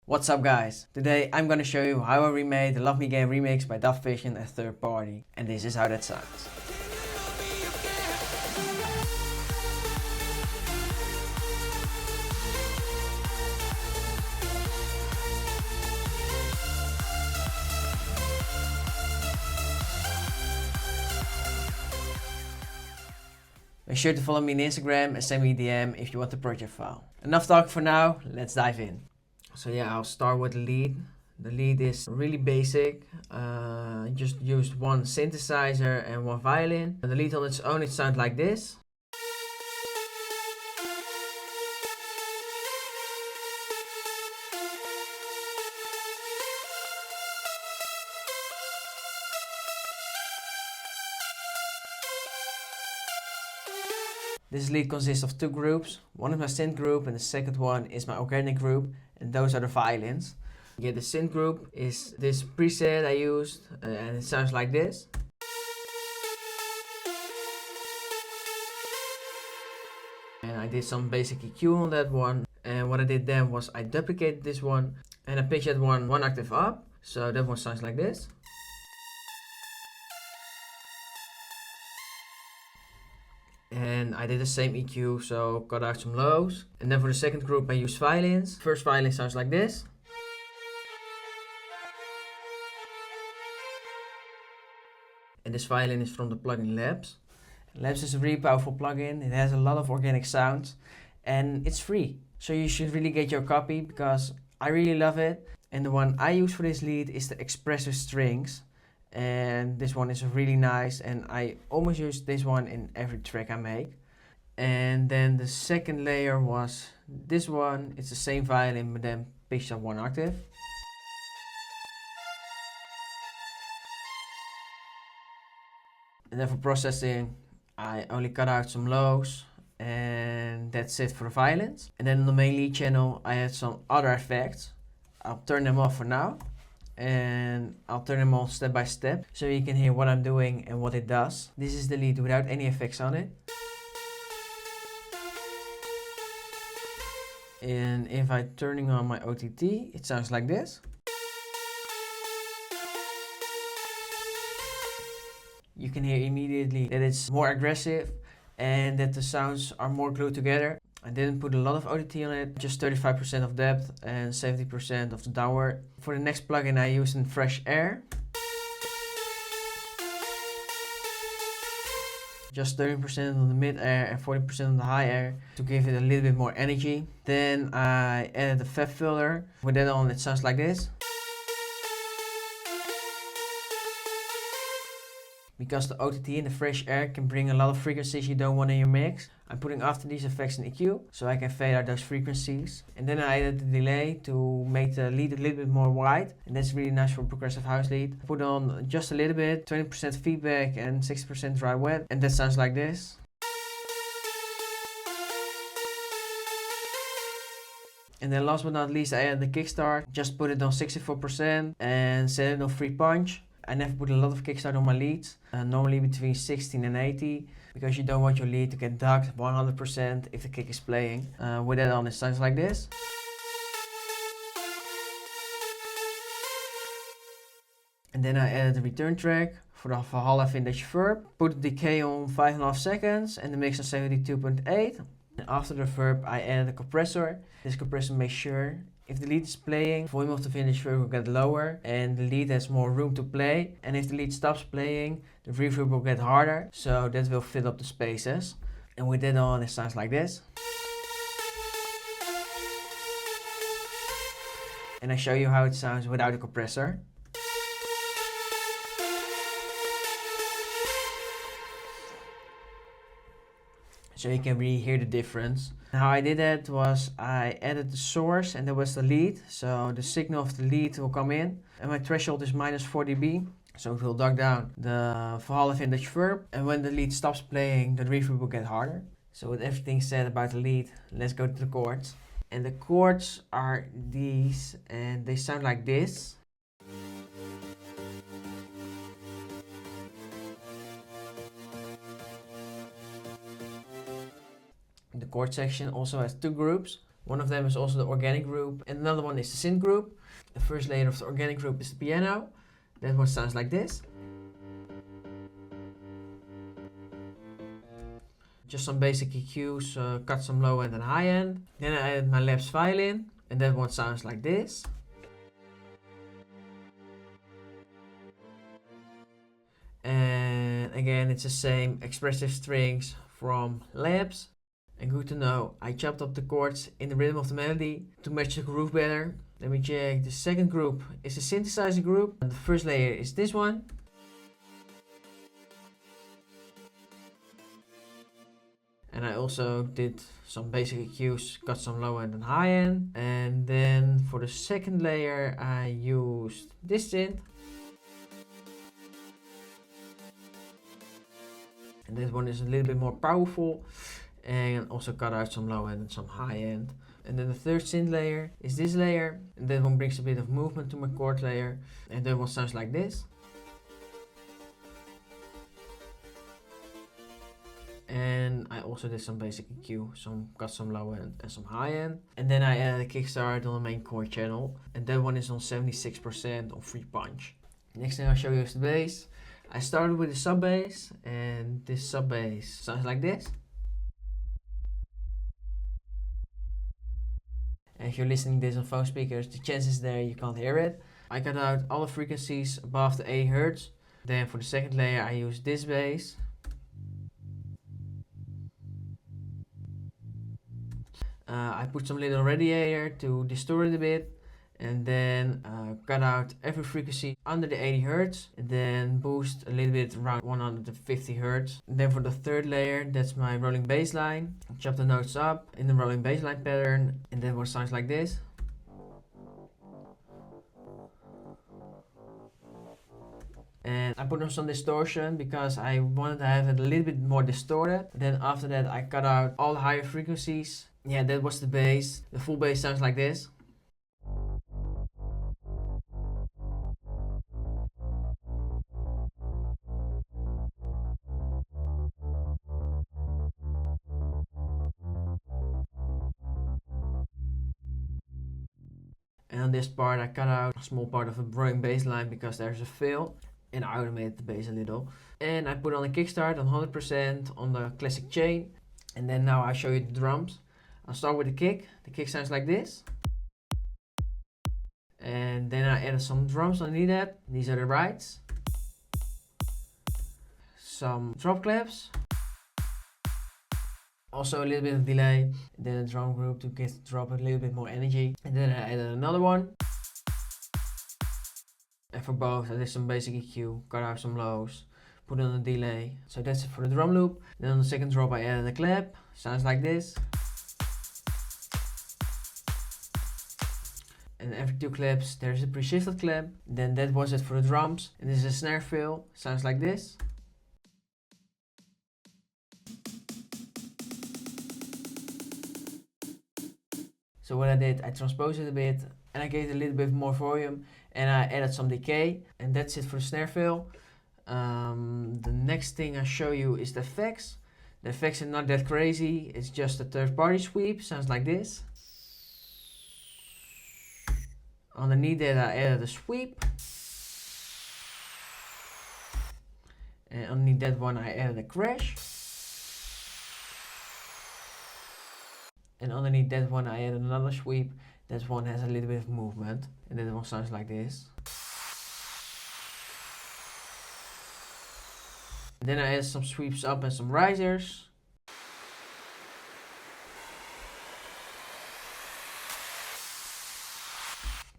What's up guys? Today I'm gonna show you how I remade the Love Me Game remix by DubVision Third Party. And this is how that sounds. Make sure to follow me on Instagram and send me a DM if you want the project file. Enough talk for now, let's dive in. So yeah, I'll start with the lead. The lead is really basic. Just used one synthesizer and one violin. And the lead on its own, it sounds like this. This lead consists of two groups. One is my synth group and the second one is my organic group, and those are the violins. Yeah, the synth group is this preset I used and it sounds like this. And I did some basic EQ on that one, and what I did then was I duplicated this one and I pitched that one octave up, so that one sounds like this. And I did the same EQ, so cut out some lows. And then for the second group I used violins. First violin sounds like this. And this violin is from the plugin Labs. Labs is a really powerful plugin. It has a lot of organic sounds and it's free. So you should really get your copy because I really love it. And the one I use for this lead is the expressive strings. And this one is really nice, and I almost use this one in every track I make. And then the second layer was this one. It's the same violin but then pitched up one octave. And then for processing I only cut out some lows and that's it for the violins. And then on the main lead channel I had some other effects. I'll turn them off for now. And I'll turn them on step by step so you can hear what I'm doing and what it does. This is the lead without any effects on it. And if I'm turning on my OTT, it sounds like this. You can hear immediately that it's more aggressive and that the sounds are more glued together. I didn't put a lot of OTT on it, just 35% of depth and 70% of the downward. For the next plugin I used in Fresh Air. Just 30% on the mid air and 40% on the high air to give it a little bit more energy. Then I added the Fab filter. With that on, it sounds like this. Because the OTT and the fresh air can bring a lot of frequencies you don't want in your mix, I'm putting after these effects in EQ so I can fade out those frequencies. And then I added the delay to make the lead a little bit more wide, and that's really nice for a progressive house lead. Put on just a little bit, 20% feedback and 60% dry wet, and that sounds like this. And then last but not least I added the kickstart. Just put it on 64% and set it on free punch. I never put a lot of kickstart on my leads, normally between 16 and 80, because you don't want your lead to get ducked 100% if the kick is playing. With that on, it sounds like this. And then I added the return track for the Valhalla Vintage Verb. Put the decay on 5.5 seconds and the mix on 72.8. And after the verb I added a compressor. This compressor makes sure if the lead is playing, volume of the vintage verb will get lower and the lead has more room to play. And if the lead stops playing, the reverb will get harder, so that will fill up the spaces. And with that on, it sounds like this. And I show you how it sounds without a compressor. So you can really hear the difference. And how I did that was I added the source and that was the lead. So the signal of the lead will come in and my threshold is minus 4 dB. So it will duck down the Valhalla Vintage Verb, and when the lead stops playing the reverb will get harder. So with everything said about the lead, let's go to the chords. And the chords are these and they sound like this. The chord section also has two groups. One of them is also the organic group, and another one is the synth group. The first layer of the organic group is the piano. That one sounds like this. Just some basic EQs, cut some low end and high end. Then I added my Labs violin, and that one sounds like this. And again, it's the same expressive strings from Labs. And good to know, I chopped up the chords in the rhythm of the melody to match the groove better. Let me check. The second group is the synthesizer group, and the first layer is this one. And I also did some basic EQs, got some low end and high end. And then for the second layer, I used this synth. And this one is a little bit more powerful, and also cut out some low end and some high end. And then the third synth layer is this layer, and that one brings a bit of movement to my chord layer, and that one sounds like this. And I also did some basic EQ, got some low end and some high end. And then I added a kickstart on the main chord channel, and that one is on 76% on free punch. Next thing I'll show you is the bass. I started with the sub bass, and this sub bass sounds like this. And if you're listening to this on phone speakers, the chances there you can't hear it. I cut out all the frequencies above the 80 Hz. Then for the second layer I use this bass. I put some little radiator to distort it a bit, and then cut out every frequency under the 80 Hz, and then boost a little bit around 150 Hz. And then for the third layer, that's my rolling bass line. Chop the notes up in the rolling bass line pattern, and then what sounds like this. And I put on some distortion because I wanted to have it a little bit more distorted. Then after that I cut out all the higher frequencies. Yeah, that was the bass. The full bass sounds like this. And on this part I cut out a small part of a rolling bass line because there's a fill, and I automated the bass a little. And I put on a kickstart on 100% on the classic chain. And then now I'll show you the drums. I'll start with the kick. The kick sounds like this. And then I added some drums underneath that. These are the rides. Some drop claps. Also a little bit of delay. And then a drum group to drop a little bit more energy. And then I added another one. And for both I did some basic EQ, cut out some lows, put on a delay. So that's it for the drum loop. Then on the second drop I added a clap. Sounds like this. And every two claps there's a pre-shifted clap. Then that was it for the drums. And this is a snare fill. Sounds like this. So what I did, I transposed it a bit, and I gave it a little bit more volume, and I added some decay, and that's it for the snare fill. The next thing I show you is the effects. The effects are not that crazy, it's just a third party sweep, sounds like this. Underneath that I added a sweep. And underneath that one I added a crash. And underneath that one I added another sweep. That one has a little bit of movement. And that one sounds like this. And then I added some sweeps up and some risers.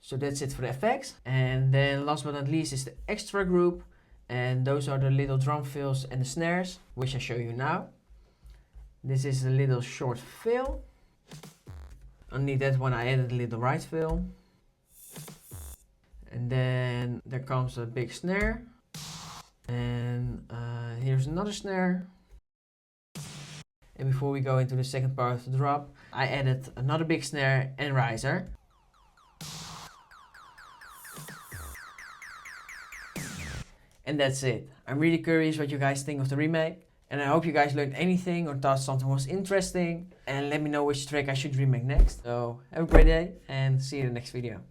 So that's it for the effects. And then last but not least is the extra group. And those are the little drum fills and the snares, which I show you now. This is a little short fill. Underneath that one I added a little right fill. And then there comes a big snare. And here's another snare. And before we go into the second part of the drop, I added another big snare and riser. And that's it. I'm really curious what you guys think of the remake. And I hope you guys learned anything or thought something was interesting. And let me know which track I should remake next. So have a great day and see you in the next video.